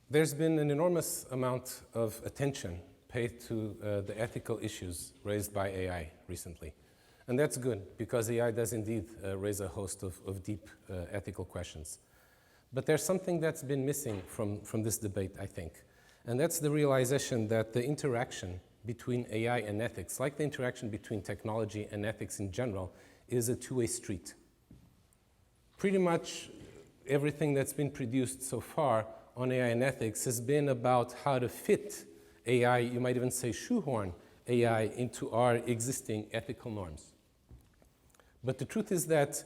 There's been an enormous amount of attention paid to the ethical issues raised by AI recently. And that's good, because AI does indeed raise a host of deep ethical questions. But there's something that's been missing from this debate, I think. And that's the realization that the interaction between AI and ethics, like the interaction between technology and ethics in general, is a two-way street. Pretty much everything that's been produced so far on AI and ethics has been about how to fit AI, you might even say shoehorn AI, into our existing ethical norms. But the truth is that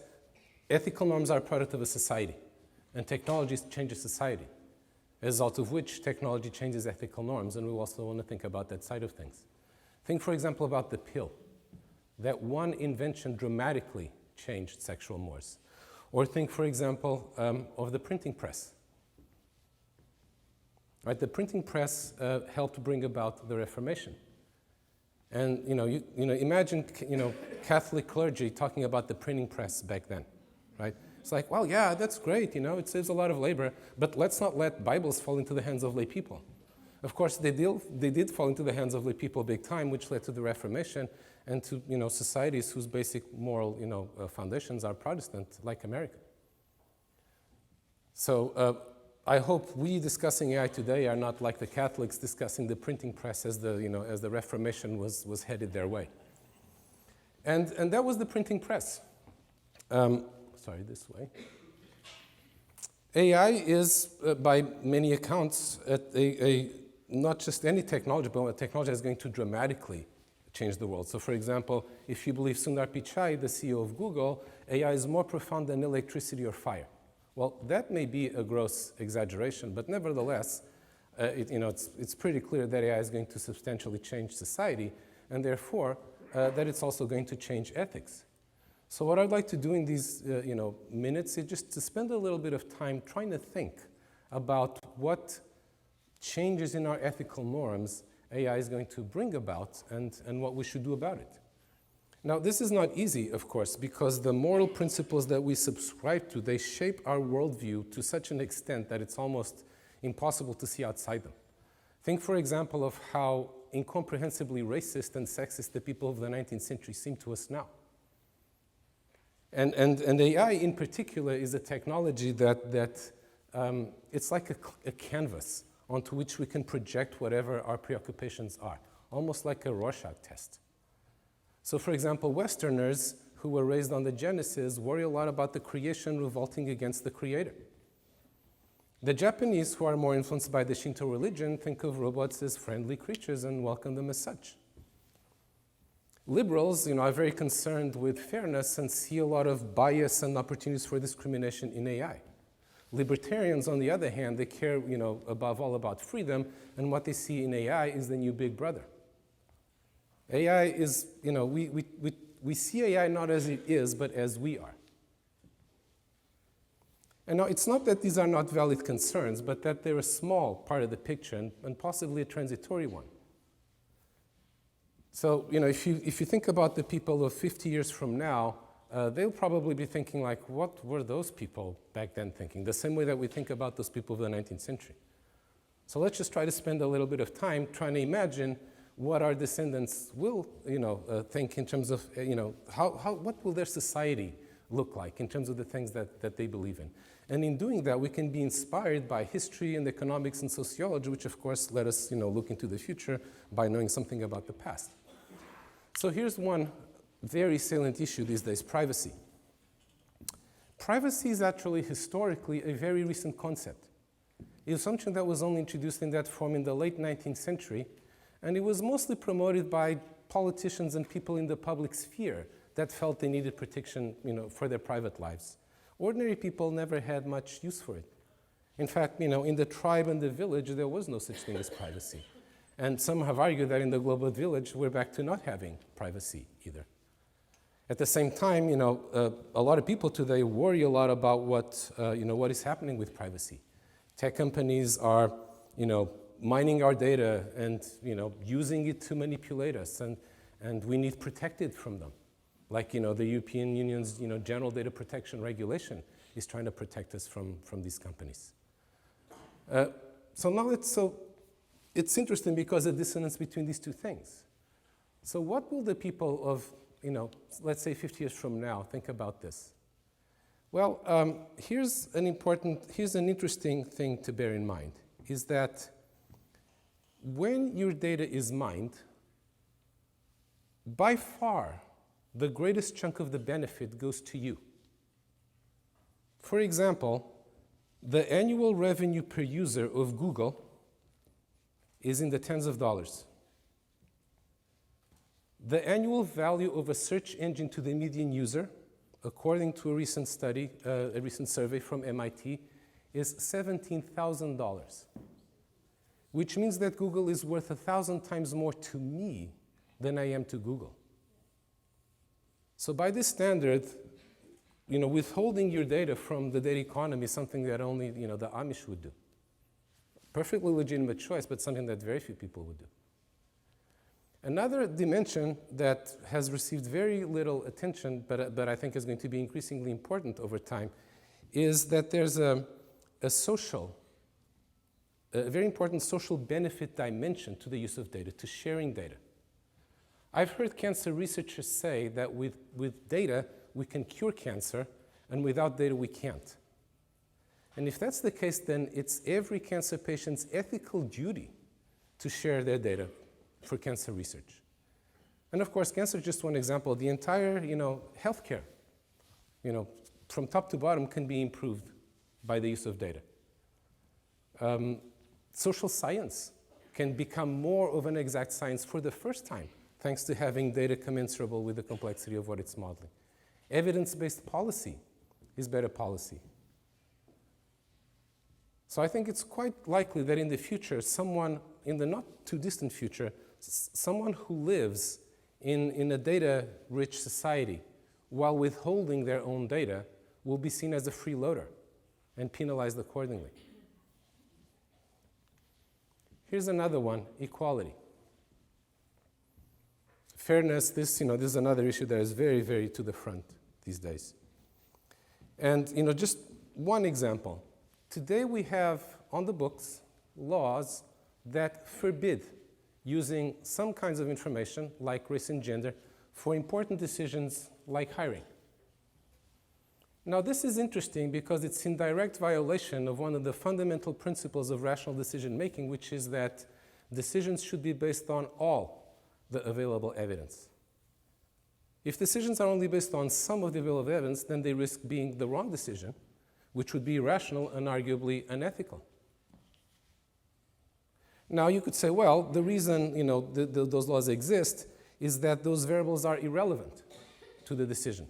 ethical norms are a product of a society, and technology changes society, as a result of which technology changes ethical norms, and we also want to think about that side of things. Think, for example, about the pill. That one invention dramatically changed sexual mores. Or think, for example, of the printing press. Right, the printing press helped bring about the Reformation. And imagine Catholic clergy talking about the printing press back then, right? It's like, well, yeah, that's great, it saves a lot of labor, but let's not let Bibles fall into the hands of lay people. Of course, they did fall into the hands of lay people big time, which led to the Reformation and to societies whose basic moral foundations are Protestant, like America. So I hope we discussing AI today are not like the Catholics discussing the printing press as the Reformation was headed their way. And that was the printing press. Sorry, this way. AI is, by many accounts, not just any technology, but a technology that's going to dramatically change the world. So, for example, if you believe Sundar Pichai, the CEO of Google, AI is more profound than electricity or fire. Well, that may be a gross exaggeration, but nevertheless, it's pretty clear that AI is going to substantially change society, and therefore, that it's also going to change ethics. So what I'd like to do in these minutes is just to spend a little bit of time trying to think about what changes in our ethical norms AI is going to bring about and what we should do about it. Now, this is not easy, of course, because the moral principles that we subscribe to, they shape our worldview to such an extent that it's almost impossible to see outside them. Think, for example, of how incomprehensibly racist and sexist the people of the 19th century seem to us now. And AI in particular is a technology that it's like a canvas onto which we can project whatever our preoccupations are, almost like a Rorschach test. So, for example, Westerners who were raised on the Genesis worry a lot about the creation revolting against the Creator. The Japanese, who are more influenced by the Shinto religion, think of robots as friendly creatures and welcome them as such. Liberals, are very concerned with fairness and see a lot of bias and opportunities for discrimination in AI. Libertarians, on the other hand, they care, above all about freedom, and what they see in AI is the new big brother. AI is, we see AI not as it is, but as we are. And now, it's not that these are not valid concerns, but that they're a small part of the picture and possibly a transitory one. So, if you think about the people of 50 years from now, they'll probably be thinking like, what were those people back then thinking? The same way that we think about those people of the 19th century. So let's just try to spend a little bit of time trying to imagine what our descendants will, think in terms of, what will their society look like in terms of the things that they believe in. And in doing that, we can be inspired by history and economics and sociology, which of course let us, look into the future by knowing something about the past. So here's one very salient issue these days: privacy. Privacy is actually historically a very recent concept. It was something that was only introduced in that form in the late 19th century, and it was mostly promoted by politicians and people in the public sphere that felt they needed protection, for their private lives. Ordinary people never had much use for it. In fact, in the tribe and the village, there was no such thing as privacy. And some have argued that in the global village, we're back to not having privacy either. At the same time, a lot of people today worry a lot about what is happening with privacy. Tech companies are, mining our data and, using it to manipulate us, and we need protected from them. Like, the European Union's, General Data Protection Regulation is trying to protect us from these companies. it's interesting because of the dissonance between these two things. So what will the people of, let's say 50 years from now think about this? Well, here's an interesting thing to bear in mind, is that when your data is mined, by far, the greatest chunk of the benefit goes to you. For example, the annual revenue per user of Google is in the tens of dollars. The annual value of a search engine to the median user, according to a recent study, a recent survey from MIT, is $17,000, which means that Google is worth 1,000 times more to me than I am to Google. So by this standard, withholding your data from the data economy is something that only the Amish would do. Perfectly legitimate choice, but something that very few people would do. Another dimension that has received very little attention, but I think is going to be increasingly important over time, is that there's a very important social benefit dimension to the use of data, to sharing data. I've heard cancer researchers say that with data, we can cure cancer, and without data, we can't. And if that's the case, then it's every cancer patient's ethical duty to share their data for cancer research. And of course, cancer is just one example. The entire, healthcare, from top to bottom can be improved by the use of data. Social science can become more of an exact science for the first time, thanks to having data commensurable with the complexity of what it's modeling. Evidence-based policy is better policy. So I think it's quite likely that in the future, someone, in the not too distant future, someone who lives in a data-rich society while withholding their own data will be seen as a freeloader and penalized accordingly. Here's another one, equality. Fairness, this is another issue that is very, very to the front these days. And just one example. Today we have on the books laws that forbid using some kinds of information, like race and gender, for important decisions like hiring. Now this is interesting because it's in direct violation of one of the fundamental principles of rational decision making, which is that decisions should be based on all the available evidence. If decisions are only based on some of the available evidence, then they risk being the wrong decision, which would be irrational and arguably unethical. Now you could say, well, the reason those laws exist is that those variables are irrelevant to the decision.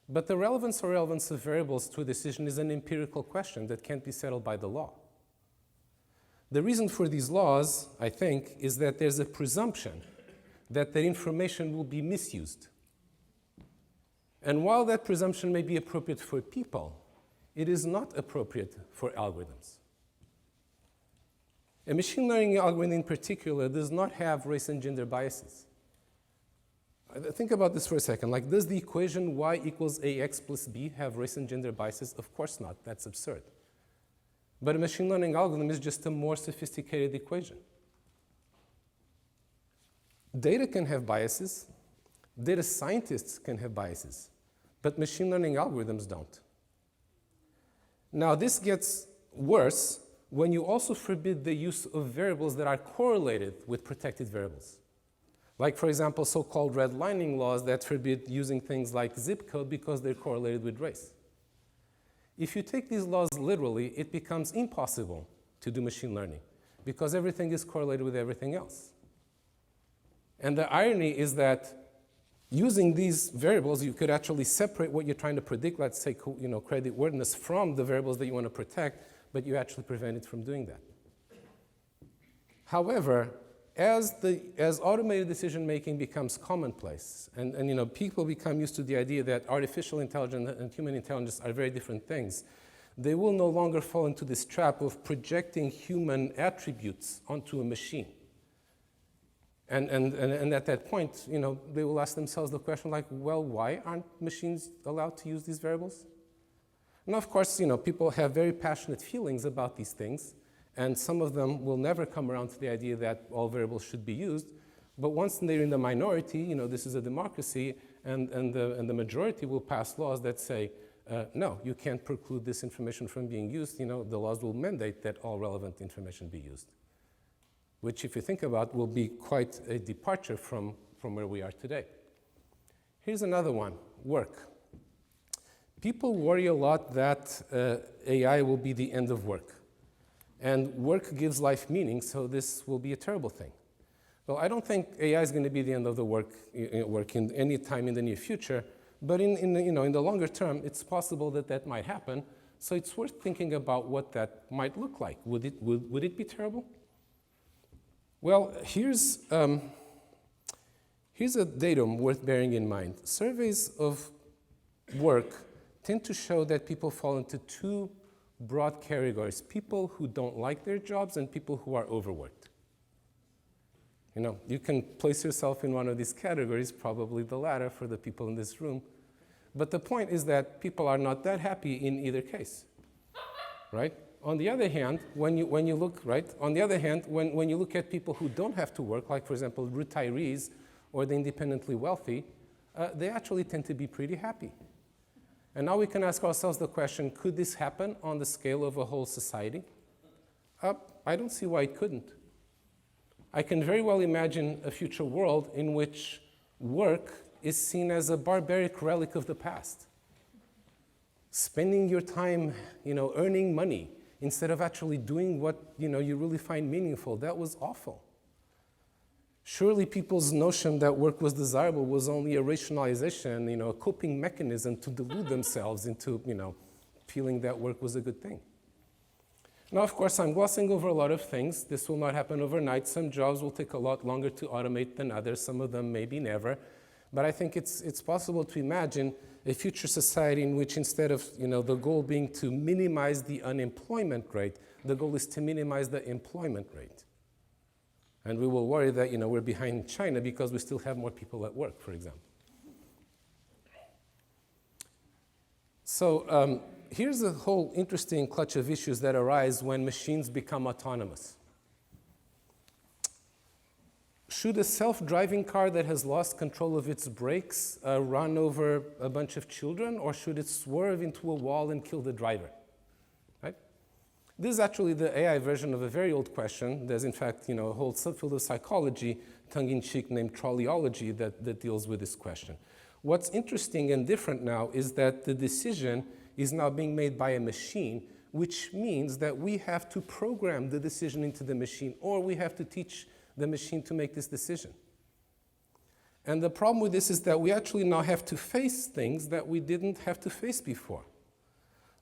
But the relevance or irrelevance of variables to a decision is an empirical question that can't be settled by the law. The reason for these laws, I think, is that there's a presumption that the information will be misused. And while that presumption may be appropriate for people, it is not appropriate for algorithms. A machine learning algorithm in particular does not have race and gender biases. Think about this for a second. Like, does the equation y equals ax plus b have race and gender biases? Of course not. That's absurd. But a machine learning algorithm is just a more sophisticated equation. Data can have biases. Data scientists can have biases. But machine learning algorithms don't. Now, this gets worse when you also forbid the use of variables that are correlated with protected variables. Like, for example, so-called redlining laws that forbid using things like zip code because they're correlated with race. If you take these laws literally, it becomes impossible to do machine learning because everything is correlated with everything else. And the irony is that using these variables, you could actually separate what you're trying to predict, let's say, creditworthiness, from the variables that you want to protect, but you actually prevent it from doing that. However, as automated decision-making becomes commonplace, and people become used to the idea that artificial intelligence and human intelligence are very different things, they will no longer fall into this trap of projecting human attributes onto a machine. And at that point, they will ask themselves the question like, well, why aren't machines allowed to use these variables? And of course, people have very passionate feelings about these things, And some of them will never come around to the idea that all variables should be used. But once they're in the minority, this is a democracy, and the majority will pass laws that say, no, you can't preclude this information from being used. The laws will mandate that all relevant information be used, which, if you think about, will be quite a departure from where we are today. Here's another one, work. People worry a lot that AI will be the end of work. And work gives life meaning, so this will be a terrible thing. Well, I don't think AI is going to be the end of the work in any time in the near future, but in the longer term, it's possible that might happen. So it's worth thinking about what that might look like. Would it be terrible? Well, here's a datum worth bearing in mind. Surveys of work tend to show that people fall into two broad categories: people who don't like their jobs and people who are overworked. You can place yourself in one of these categories, probably the latter for the people in this room. But the point is that people are not that happy in either case, right? On the other hand, when you look at people who don't have to work, like, for example, retirees or the independently wealthy, they actually tend to be pretty happy. And now we can ask ourselves the question, could this happen on the scale of a whole society? I don't see why it couldn't. I can very well imagine a future world in which work is seen as a barbaric relic of the past. Spending your time, earning money instead of actually doing what, you really find meaningful, that was awful. Surely people's notion that work was desirable was only a rationalization, a coping mechanism to delude themselves into, feeling that work was a good thing. Now, of course, I'm glossing over a lot of things. This will not happen overnight. Some jobs will take a lot longer to automate than others. Some of them maybe never. But I think it's possible to imagine a future society in which, instead of the goal being to minimize the unemployment rate, the goal is to minimize the employment rate. And we will worry that we're behind China because we still have more people at work, for example. So here's a whole interesting clutch of issues that arise when machines become autonomous. Should a self-driving car that has lost control of its brakes run over a bunch of children, or should it swerve into a wall and kill the driver? Right? This is actually the AI version of a very old question. There's, in fact, a whole subfield of psychology, tongue-in-cheek, named Trolleyology that deals with this question. What's interesting and different now is that the decision is now being made by a machine, which means that we have to program the decision into the machine, or we have to teach the machine to make this decision. And the problem with this is that we actually now have to face things that we didn't have to face before.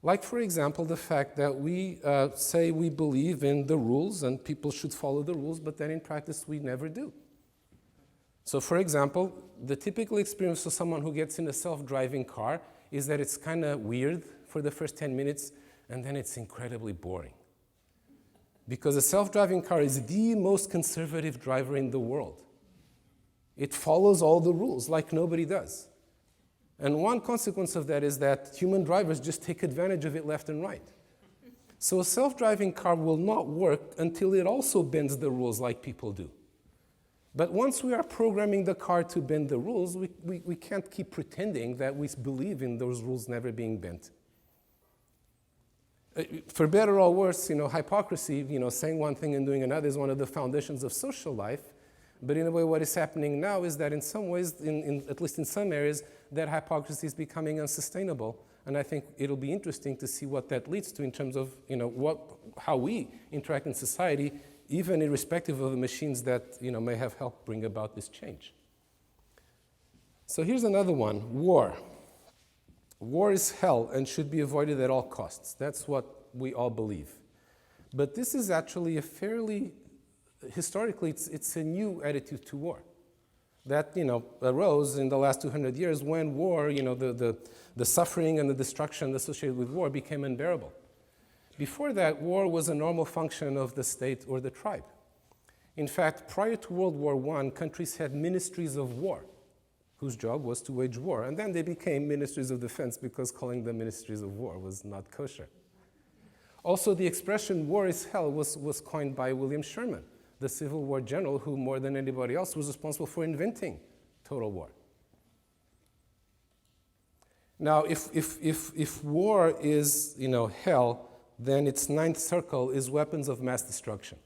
Like, for example, the fact that we say we believe in the rules and people should follow the rules, but then in practice we never do. So, for example, the typical experience of someone who gets in a self-driving car is that it's kind of weird for the first 10 minutes, and then it's incredibly boring. Because a self-driving car is the most conservative driver in the world. It follows all the rules like nobody does. And one consequence of that is that human drivers just take advantage of it left and right. So a self-driving car will not work until it also bends the rules like people do. But once we are programming the car to bend the rules, we can't keep pretending that we believe in those rules never being bent. For better or worse, hypocrisy, saying one thing and doing another is one of the foundations of social life. But in a way, what is happening now is that in some ways, at least in some areas, that hypocrisy is becoming unsustainable. And I think it'll be interesting to see what that leads to in terms of, how we interact in society, even irrespective of the machines that, may have helped bring about this change. So here's another one, war. War is hell and should be avoided at all costs. That's what we all believe. But this is actually historically, it's a new attitude to war that, arose in the last 200 years when war, the suffering and the destruction associated with war became unbearable. Before that, war was a normal function of the state or the tribe. In fact, prior to World War I, countries had ministries of war, whose job was to wage war. And then they became ministries of defense because calling them ministries of war was not kosher. Also, the expression war is hell was coined by William Sherman, the Civil War general who, more than anybody else, was responsible for inventing total war. Now, if war is, hell, then its ninth circle is weapons of mass destruction.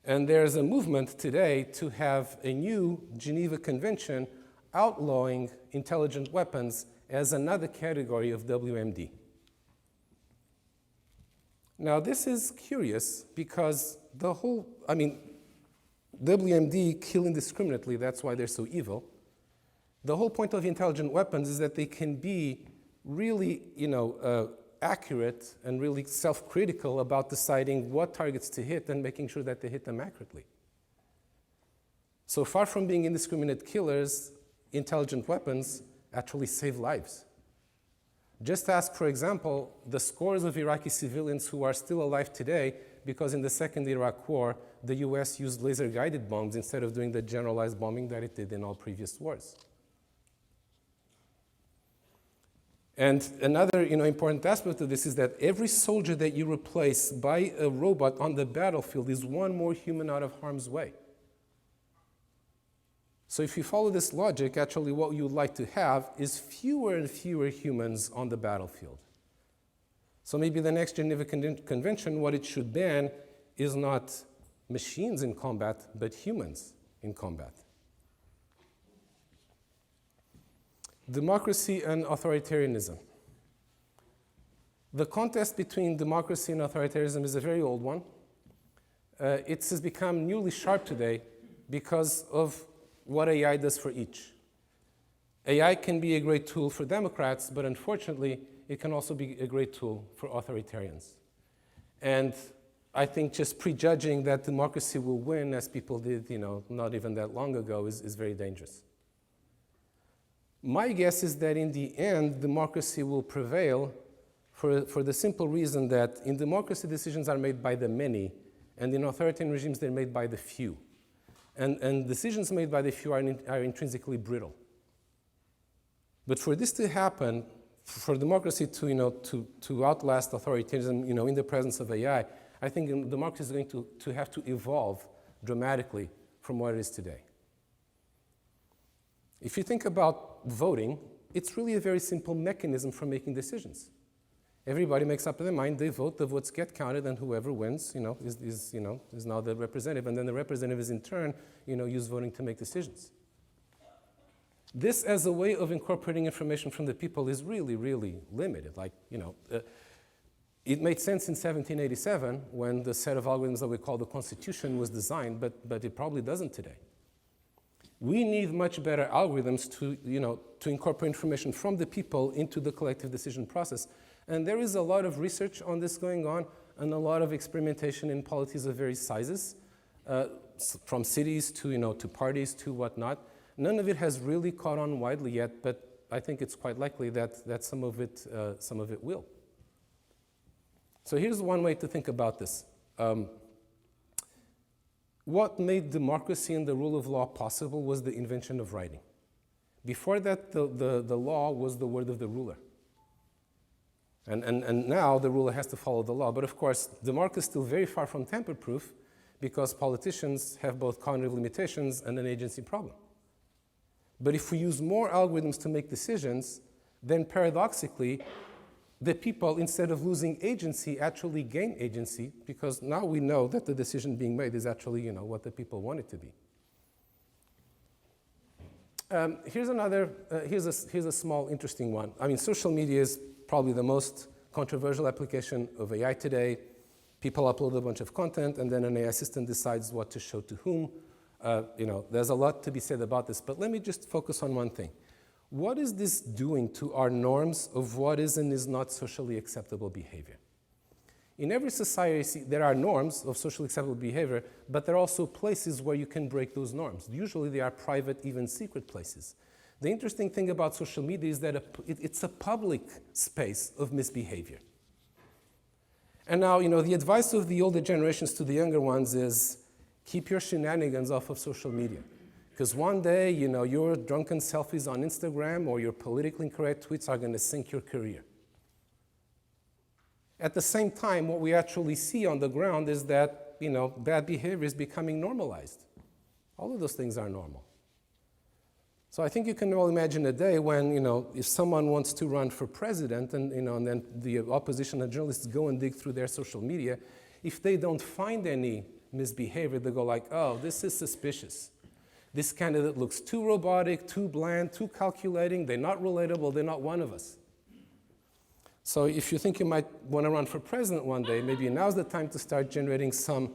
And there's a movement today to have a new Geneva Convention outlawing intelligent weapons as another category of WMD. Now, this is curious because WMD kill indiscriminately, that's why they're so evil. The whole point of intelligent weapons is that they can be really, accurate and really self-critical about deciding what targets to hit and making sure that they hit them accurately. So far from being indiscriminate killers, intelligent weapons actually save lives. Just ask, for example, the scores of Iraqi civilians who are still alive today because in the Second Iraq War, the US used laser-guided bombs instead of doing the generalized bombing that it did in all previous wars. And another important aspect of this is that every soldier that you replace by a robot on the battlefield is one more human out of harm's way. So if you follow this logic, actually what you'd like to have is fewer and fewer humans on the battlefield. So maybe the next Geneva Convention, what it should ban is not machines in combat, but humans in combat. Democracy and authoritarianism. The contest between democracy and authoritarianism is a very old one. It has become newly sharp today because of what AI does for each. AI can be a great tool for Democrats, but unfortunately, it can also be a great tool for authoritarians. And I think just prejudging that democracy will win, as people did, not even that long ago, is very dangerous. My guess is that in the end, democracy will prevail for the simple reason that in democracy, decisions are made by the many, and in authoritarian regimes, they're made by the few. And decisions made by the few are intrinsically brittle. But for this to happen, for democracy to outlast authoritarianism, in the presence of AI, I think democracy is going to have to evolve dramatically from what it is today. If you think about voting, it's really a very simple mechanism for making decisions. Everybody makes up their mind, they vote, the votes get counted, and whoever wins, is now the representative, and then the representative is in turn, use voting to make decisions. This as a way of incorporating information from the people is really, really limited. It made sense in 1787 when the set of algorithms that we call the Constitution was designed, but it probably doesn't today. We need much better algorithms to incorporate information from the people into the collective decision process. And there is a lot of research on this going on and a lot of experimentation in polities of various sizes, from cities to parties to whatnot. None of it has really caught on widely yet, but I think it's quite likely that some of it will. So here's one way to think about this. What made democracy and the rule of law possible was the invention of writing. Before that, the law was the word of the ruler. And now the ruler has to follow the law. But of course, democracy is still very far from tamper-proof because politicians have both cognitive limitations and an agency problem. But if we use more algorithms to make decisions, then paradoxically, the people, instead of losing agency, actually gain agency because now we know that the decision being made is actually what the people want it to be. Here's a small interesting one. Social media is probably the most controversial application of AI today. People upload a bunch of content and then an AI assistant decides what to show to whom. There's a lot to be said about this, but let me just focus on one thing. What is this doing to our norms of what is and is not socially acceptable behavior? In every society, there are norms of socially acceptable behavior, but there are also places where you can break those norms. Usually they are private, even secret places. The interesting thing about social media is that it's a public space of misbehavior. And now, the advice of the older generations to the younger ones is keep your shenanigans off of social media. Because one day, your drunken selfies on Instagram or your politically incorrect tweets are going to sink your career. At the same time, what we actually see on the ground is that, bad behavior is becoming normalized. All of those things are normal. So I think you can all imagine a day when, if someone wants to run for president and, and then the opposition and journalists go and dig through their social media, if they don't find any misbehavior, they go like, oh, this is suspicious. This candidate looks too robotic, too bland, too calculating, they're not relatable, they're not one of us. So if you think you might want to run for president one day, maybe now's the time to start generating some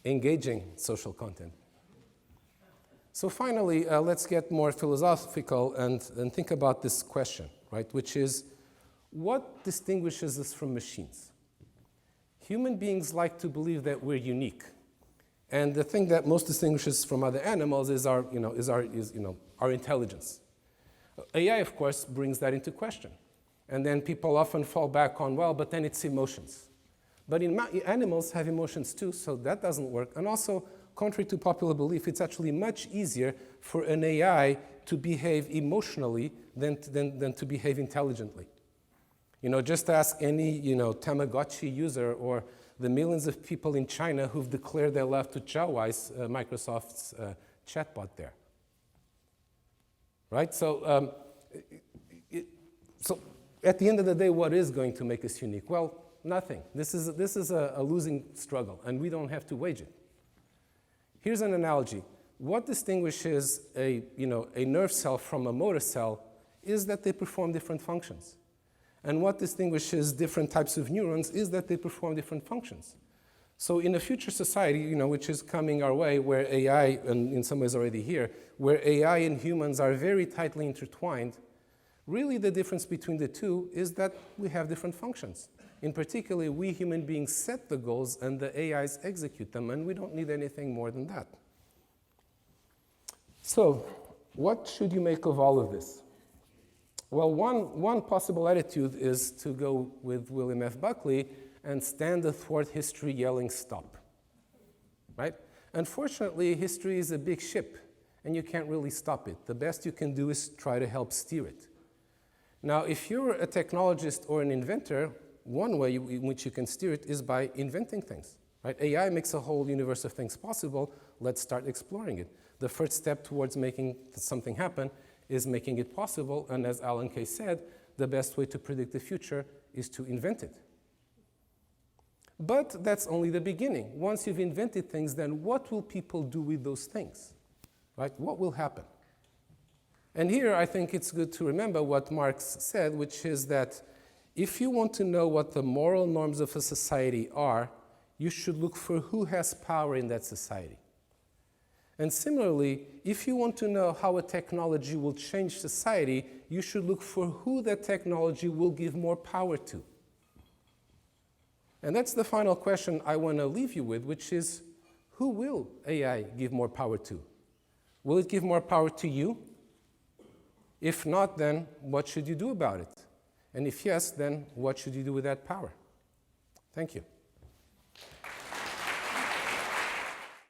engaging social content. So finally, let's get more philosophical and think about this question, right? Which is, what distinguishes us from machines? Human beings like to believe that we're unique. And the thing that most distinguishes us from other animals is our intelligence. AI, of course, brings that into question. And then people often fall back on, well, but then it's emotions. But animals have emotions too, so that doesn't work. And also, contrary to popular belief, it's actually much easier for an AI to behave emotionally than to behave intelligently. Just ask any, Tamagotchi user or the millions of people in China who've declared their love to Chaowise, Microsoft's chatbot there. Right? So at the end of the day, what is going to make us unique? Well, nothing. This is a losing struggle, and we don't have to wage it. Here's an analogy. What distinguishes a nerve cell from a motor cell is that they perform different functions. And what distinguishes different types of neurons is that they perform different functions. So in a future society, which is coming our way, where AI, and in some ways already here, where AI and humans are very tightly intertwined, really the difference between the two is that we have different functions. In particular, we human beings set the goals and the AIs execute them, and we don't need anything more than that. So, what should you make of all of this? Well, one possible attitude is to go with William F. Buckley and stand athwart history yelling stop, right? Unfortunately, history is a big ship, and you can't really stop it. The best you can do is try to help steer it. Now, if you're a technologist or an inventor, one way in which you can steer it is by inventing things, right? AI makes a whole universe of things possible. Let's start exploring it. The first step towards making something happen is making it possible, and as Alan Kay said, the best way to predict the future is to invent it. But that's only the beginning. Once you've invented things, then what will people do with those things, right? What will happen? And here I think it's good to remember what Marx said, which is that if you want to know what the moral norms of a society are, you should look for who has power in that society. And similarly, if you want to know how a technology will change society, you should look for who that technology will give more power to. And that's the final question I want to leave you with, which is, who will AI give more power to? Will it give more power to you? If not, then what should you do about it? And if yes, then what should you do with that power? Thank you.